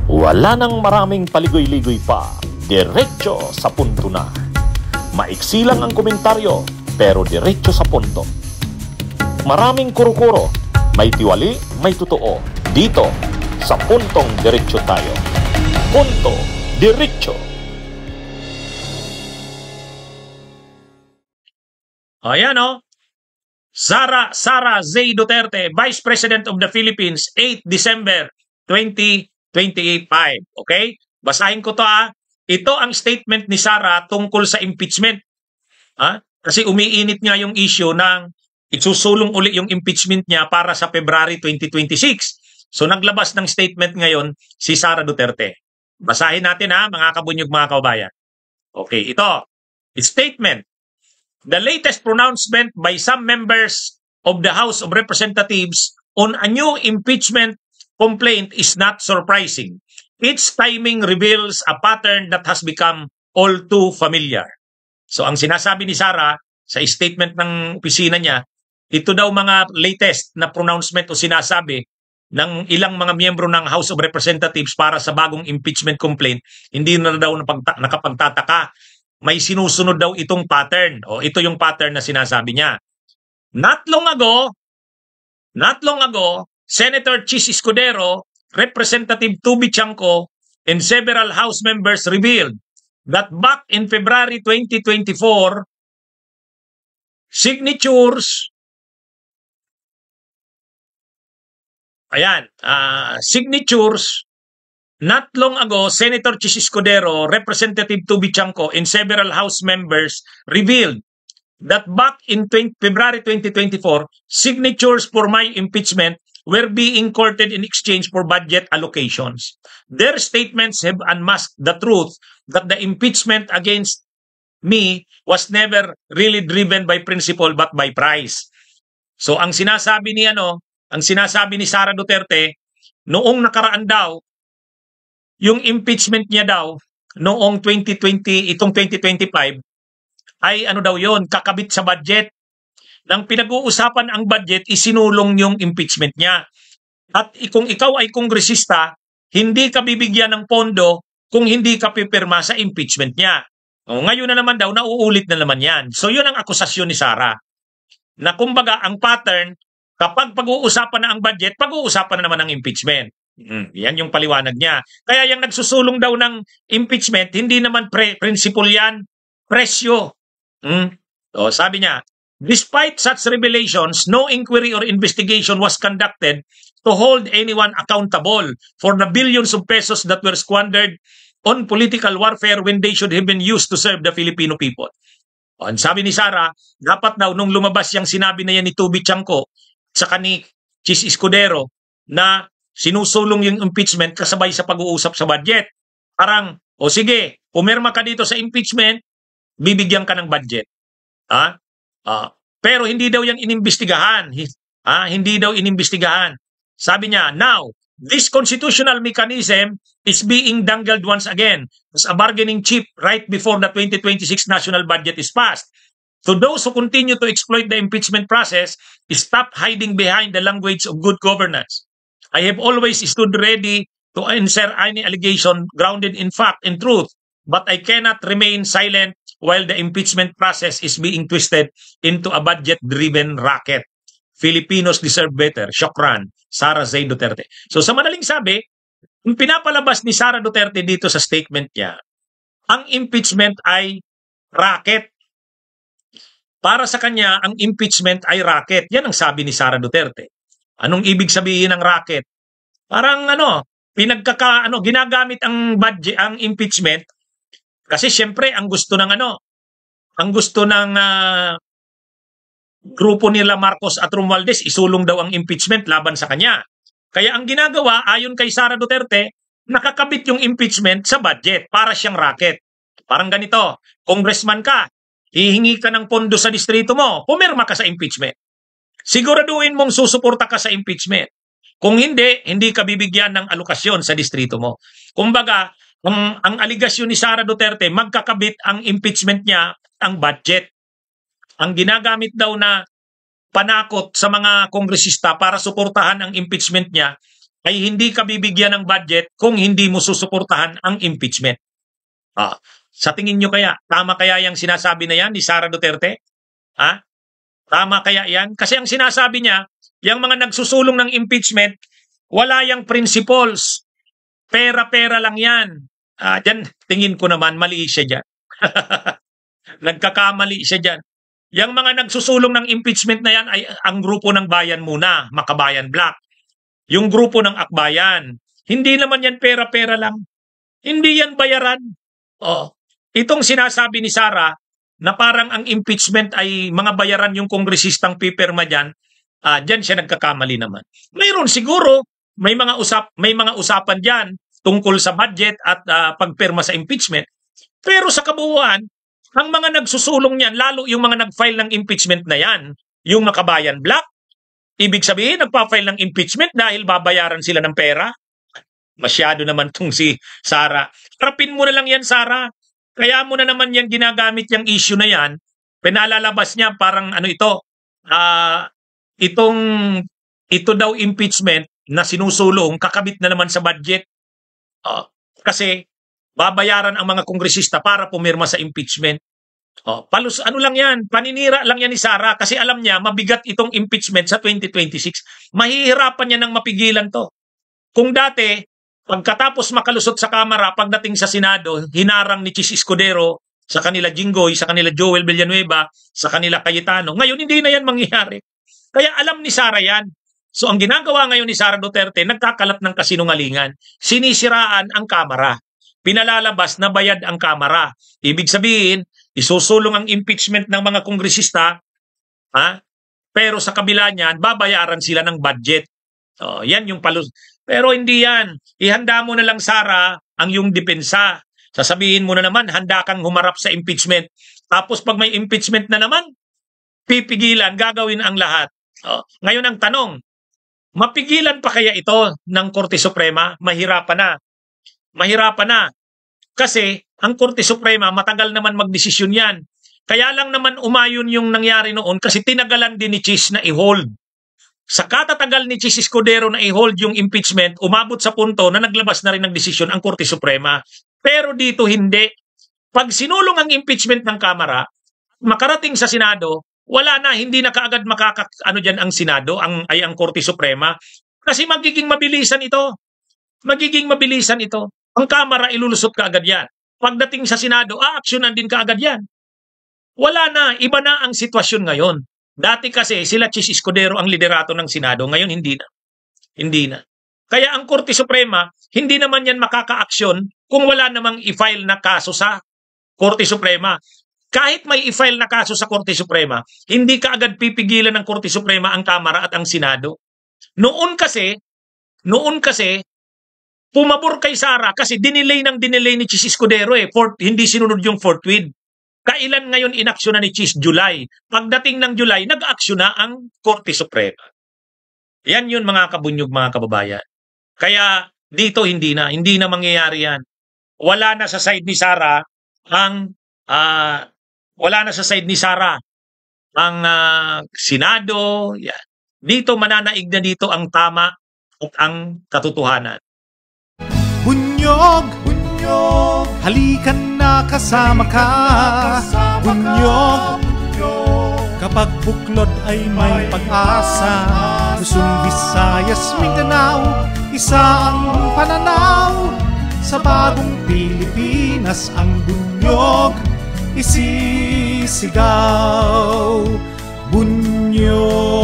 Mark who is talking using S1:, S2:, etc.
S1: Wala nang maraming paligoy-ligoy pa, diretso sa punto na. Maiksi lang ang komentaryo, pero diretso sa punto. Maraming kuro-kuro, may tiwali, may totoo. Dito, sa Puntong Diretso tayo. Punto Diretso.
S2: Ayan o. Sara Zay Duterte, Vice President of the Philippines, 8 December 2025. Okay? Basahin ko to ah. Ito ang statement ni Sara tungkol sa impeachment. Kasi umiinit nga yung issue ng isusulong uli yung impeachment niya para sa February 2026. So naglabas ng statement ngayon si Sara Duterte. Basahin natin ha, mga kabunyog, mga kababayan. Okay, ito. Statement. The latest pronouncement by some members of the House of Representatives on a new impeachment complaint is not surprising. Its timing reveals a pattern that has become all too familiar. So ang sinasabi ni Sara sa statement ng opisina niya, ito daw mga latest na pronouncement o sinasabi ng ilang mga miyembro ng House of Representatives para sa bagong impeachment complaint, hindi na daw nakapagtataka. May sinusunod daw itong pattern. O ito yung pattern na sinasabi niya. Not long ago, Senator Chis Escudero, Representative Tubi Chanco, and several House members revealed that back in February 2024, signatures not long ago, Senator Chis Escudero, Representative Tubi Chanco, and several House members revealed that back in February 2024, signatures for my impeachment were being courted in exchange for budget allocations. Their statements have unmasked the truth that the impeachment against me was never really driven by principle but by price. So ang sinasabi ni Sara Duterte, noong nakaraan daw, yung impeachment niya daw noong 2020, itong 2025 ay yon, kakabit sa budget. Nang pinag-uusapan ang budget, isinulong yung impeachment niya. At kung ikaw ay kongresista, hindi ka bibigyan ng pondo kung hindi ka pipirma sa impeachment niya. Ngayon na naman daw, nauulit na naman yan. So yun ang akusasyon ni Sara. Na kumbaga, ang pattern, kapag pag-uusapan na ang budget, pag-uusapan na naman ang impeachment. Yan yung paliwanag niya. Kaya yung nagsusulong daw ng impeachment, hindi naman principle yan, presyo. So, sabi niya, despite such revelations, no inquiry or investigation was conducted to hold anyone accountable for the billions of pesos that were squandered on political warfare when they should have been used to serve the Filipino people. Ang sabi ni Sara, dapat daw nung lumabas yung sinabi na yan ni Tubi Chanco sa ni Chis Escudero na sinusulong yung impeachment kasabay sa pag-uusap sa budget. Parang, sige, pumirma ka dito sa impeachment, bibigyan ka ng budget. Pero hindi daw yan inimbestigahan. Hindi daw inimbestigahan. Sabi niya, now, this constitutional mechanism is being dangled once again as a bargaining chip right before the 2026 national budget is passed. To those who continue to exploit the impeachment process, stop hiding behind the language of good governance. I have always stood ready to answer any allegation grounded in fact and truth, but I cannot remain silent while the impeachment process is being twisted into a budget-driven racket. Filipinos deserve better. Shukran, Sara Zay Duterte. So sa madaling sabi, yung pinapalabas ni Sara Duterte dito sa statement niya, ang impeachment ay racket. Para sa kanya, ang impeachment ay racket. Yan ang sabi ni Sara Duterte. Anong ibig sabihin ng racket? Parang ginagamit ang budget, ang impeachment kasi siyempre ang gusto ng grupo nila Marcos at Romualdez isulong daw ang impeachment laban sa kanya. Kaya ang ginagawa ayon kay Sara Duterte, nakakabit yung impeachment sa budget para siyang racket. Parang ganito, congressman ka, hihingi ka ng pondo sa distrito mo, pumirma ka sa impeachment. Siguraduhin mong susuporta ka sa impeachment. Kung hindi, hindi ka bibigyan ng alokasyon sa distrito mo. Kumbaga, ang aligasyon ni Sara Duterte, magkakabit ang impeachment niya ang budget. Ang ginagamit daw na panakot sa mga kongresista para suportahan ang impeachment niya ay hindi ka bibigyan ng budget kung hindi mo susuportahan ang impeachment. Sa tingin nyo kaya, tama kaya yung sinasabi na yan ni Sara Duterte? Tama kaya yan? Kasi ang sinasabi niya, yung mga nagsusulong ng impeachment, wala yung principles. Pera-pera lang yan. Diyan, tingin ko naman, mali siya dyan. Nagkakamali siya dyan. Yung mga nagsusulong ng impeachment na yan ay ang grupo ng bayan muna, Makabayan Black. Yung grupo ng Akbayan. Hindi naman yan pera-pera lang. Hindi yan bayaran. Itong sinasabi ni Sara na parang ang impeachment ay mga bayaran yung kongresistang pipirma dyan, dyan siya nagkakamali naman. Mayroon siguro, may mga usapan dyan tungkol sa budget at pagpirma sa impeachment. Pero sa kabuuan, ang mga nagsusulong niyan, lalo yung mga nag-file ng impeachment na yan, yung Makabayan Black, ibig sabihin, nagpa-file ng impeachment dahil babayaran sila ng pera. Masyado naman tong si Sara. Harapin mo na lang yan, Sara. Kaya mo na naman yan ginagamit yung issue na yan. Pinalalabas niya parang ito daw impeachment na sinusulong, kakabit na naman sa budget. Kasi babayaran ang mga kongresista para pumirma sa impeachment. Ano lang yan, paninira lang yan ni Sara kasi alam niya mabigat itong impeachment sa 2026. Mahihirapan niya nang mapigilan to. Kung dati, pagkatapos makalusot sa Kamara, pagdating sa Senado, hinarang ni Chis Escudero sa kanila Jinggoy, sa kanila Joel Villanueva, sa kanila Cayetano. Ngayon, hindi na yan mangyayari. Kaya alam ni Sara yan. So, ang ginagawa ngayon ni Sara Duterte, nagkakalat ng kasinungalingan. Sinisiraan ang Kamara. Pinalalabas na bayad ang Kamara. Ibig sabihin, isusulong ang impeachment ng mga kongresista, pero sa kabila niyan, babayaran sila ng budget. Yan yung palus. Pero hindi yan. Ihanda mo na lang, Sara, ang yung depensa. Sasabihin mo na naman, handa kang humarap sa impeachment. Tapos pag may impeachment na naman, pipigilan, gagawin ang lahat. Ngayon ang tanong, mapigilan pa kaya ito ng Korte Suprema? Mahirapan na. Mahirapan na. Kasi ang Korte Suprema, matagal naman magdesisyon yan. Kaya lang naman umayon yung nangyari noon kasi tinagalan din ni Chis na i-hold. Sa katatagal ni Chis Escudero na i-hold yung impeachment, umabot sa punto na naglabas na rin ng desisyon ang Korte Suprema. Pero dito hindi. Pag sinulong ang impeachment ng Kamara, makarating sa Senado, wala na, hindi na kaagad dyan ang Senado, ang Korte Suprema. Kasi magiging mabilisan ito. Magiging mabilisan ito. Ang Kamara, ilulusot kaagad yan. Pagdating sa Senado, aaksyonan din kaagad yan. Wala na, iba na ang sitwasyon ngayon. Dati kasi sila Chis Escudero ang liderato ng Senado, ngayon hindi na. Hindi na. Kaya ang Korte Suprema, hindi naman yan makaka-aksyon kung wala namang i-file na kaso sa Korte Suprema. Kahit may i-file na kaso sa Korte Suprema, hindi kaagad pipigilan ng Korte Suprema ang Kamara at ang Senado. Noon kasi, pumabor kay Sara kasi dinelay ni Chis Escudero hindi sinunod yung fourth with. Kailan ngayon inaksyon na ni Chis? July. Pagdating ng July, nag-aksyon na ang Korte Suprema. Yan yun mga kabunyog, mga kababayan. Kaya dito hindi na mangyayari yan. Wala na sa side ni Sara ang Senado. Yan. Dito mananaig na dito ang tama at ang katotohanan.
S3: Bunyog, bunyog, halikan na kasama ka. Bunyog, kapag buklod ay may pag-asa. Luzon, Visayas, Mindanao, isa ang pananaw. Sa bagong Pilipinas ang bunyog isisigaw. Bunyog.